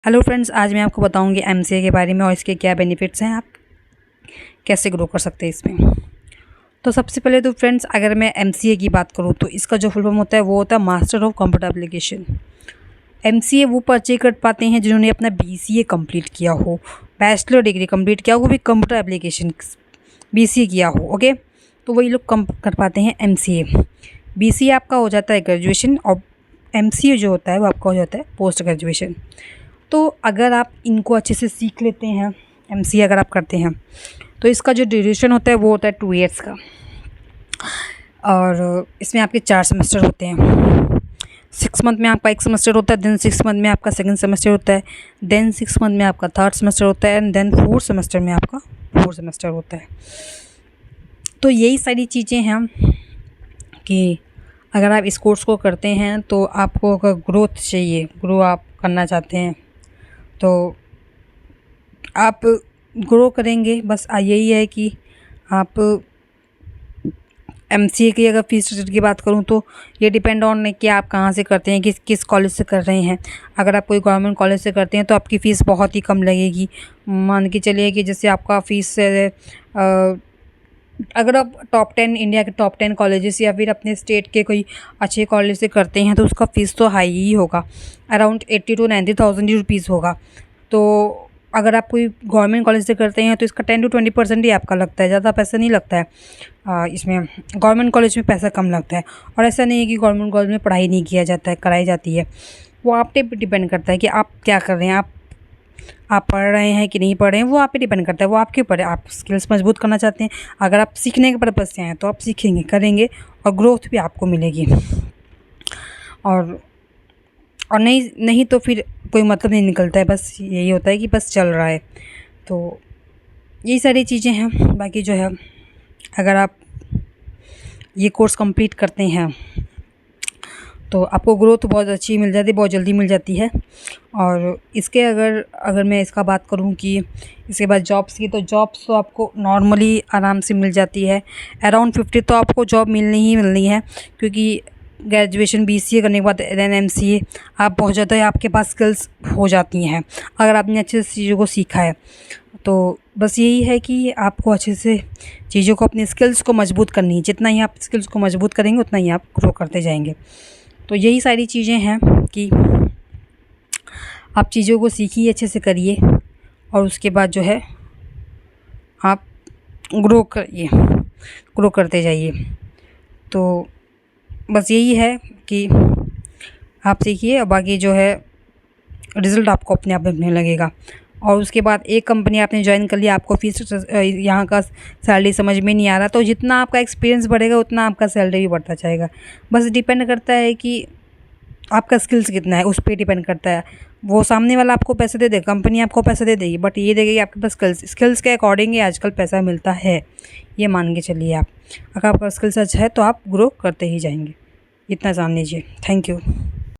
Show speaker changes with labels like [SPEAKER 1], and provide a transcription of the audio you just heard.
[SPEAKER 1] Hello friends, आज मैं आपको बताऊंगी एमसीए के बारे में और इसके क्या बेनिफिट्स हैं, आप कैसे ग्रो कर सकते हैं इसमें। तो सबसे पहले तो फ्रेंड्स, अगर मैं एमसीए की बात करूं तो इसका जो फुल फॉर्म होता है वो होता है master of computer application. MCA वो परचेज कर पाते हैं जिन्होंने अपना बीसीए कंप्लीट किया हो, बैचलर डिग्री कंप्लीट किया हो, वो भी कंप्यूटर एप्लीकेशन बीसीए किया हो। ओके, तो वही लोग कम कर पाते हैं एमसीए। बीसीए आपका हो जाता है ग्रेजुएशन और एमसीए जो होता है वो आपका हो जाता है पोस्ट ग्रेजुएशन। तो अगर आप इनको अच्छे से सीख लेते हैं, एमसीए अगर आप करते हैं तो इसका जो ड्यूरेशन होता है वो होता है 2 ईयर्स का, और इसमें आपके 4 सेमेस्टर होते हैं। 6 मंथ में आपका 1 सेमेस्टर होता है, देन 6 मंथ में आपका सेकंड सेमेस्टर होता है, देन 6 मंथ में आपका थर्ड सेमेस्टर होता है, एंड देन 4th सेमेस्टर में आपका 4th सेमेस्टर होता है। तो यही सारी चीज़ें हैं कि अगर आप इस कोर्स को करते हैं तो आपको अगर ग्रोथ चाहिए, ग्रो आप करना चाहते हैं तो आप ग्रो करेंगे। बस यही है कि आप एमसीए की अगर फ़ीस स्ट्रक्चर की बात करूं तो ये डिपेंड ऑन है कि आप कहाँ से करते हैं, किस कॉलेज से कर रहे हैं। अगर आप कोई गवर्नमेंट कॉलेज से करते हैं तो आपकी फ़ीस बहुत ही कम लगेगी। मान के चलिए कि जैसे आपका फ़ीस अगर आप टॉप 10 इंडिया के टॉप 10 कॉलेजेस या फिर अपने स्टेट के कोई अच्छे कॉलेज से करते हैं तो उसका फ़ीस तो हाई ही होगा, अराउंड 80 to 90,000 रुपीज़ होगा। तो अगर आप कोई गवर्नमेंट कॉलेज से करते हैं तो इसका 10 to 20% ही आपका लगता है, ज़्यादा पैसा नहीं लगता है। इसमें गवर्नमेंट कॉलेज में पैसा कम लगता है। और ऐसा नहीं है कि गवर्नमेंट कॉलेज में पढ़ाई नहीं किया जाता है, कराई जाती है। वो आप पे डिपेंड करता है कि आप क्या कर रहे हैं, आप पढ़ रहे हैं कि नहीं पढ़ रहे हैं, वो आप पे डिपेंड करता है। वो आपके ऊपर है, आप स्किल्स मजबूत करना चाहते हैं, अगर आप सीखने के पर्पज़ से हैं तो आप सीखेंगे, करेंगे और ग्रोथ भी आपको मिलेगी। और नहीं तो फिर कोई मतलब नहीं निकलता है, बस यही होता है कि बस चल रहा है। तो यही सारी चीज़ें हैं। बाकी जो है, अगर आप ये कोर्स कंप्लीट करते हैं तो आपको ग्रोथ बहुत अच्छी मिल जाती है, बहुत जल्दी मिल जाती है। और इसके अगर मैं इसका बात करूं कि इसके बाद जॉब्स की, तो जॉब्स तो आपको नॉर्मली आराम से मिल जाती है। अराउंड 50 तो आपको जॉब मिलनी है, क्योंकि ग्रेजुएशन बीसीए करने के बाद देन एमसीए आप बहुत ज़्यादा आपके पास स्किल्स हो जाती हैं अगर आपने अच्छे से चीज़ों को सीखा है। तो बस यही है कि आपको अच्छे से चीज़ों को, अपने स्किल्स को मजबूत करनी है। जितना ही आप स्किल्स को मजबूत करेंगे उतना ही आप ग्रो करते जाएंगे। तो यही सारी चीज़ें हैं कि आप चीज़ों को सीखिए, अच्छे से करिए और उसके बाद जो है आप ग्रो करते जाइए। तो बस यही है कि आप सीखिए और बाकी जो है रिज़ल्ट आपको अपने आप मिलने लगेगा। और उसके बाद एक कंपनी आपने ज्वाइन कर लिया, आपको फीस यहाँ का सैलरी समझ में नहीं आ रहा, तो जितना आपका एक्सपीरियंस बढ़ेगा उतना आपका सैलरी भी बढ़ता जाएगा। बस डिपेंड करता है कि आपका स्किल्स कितना है, उस पर डिपेंड करता है। वो सामने वाला आपको पैसे दे दे, कंपनी आपको पैसे दे देगी, बट ये देगी आपके पास स्किल्स के अकॉर्डिंग ही आजकल पैसा मिलता है, ये मान के चलिए आप। अगर आपका स्किल्स अच्छा है तो आप ग्रो करते ही जाएंगे, इतना जान लीजिए। Thank you.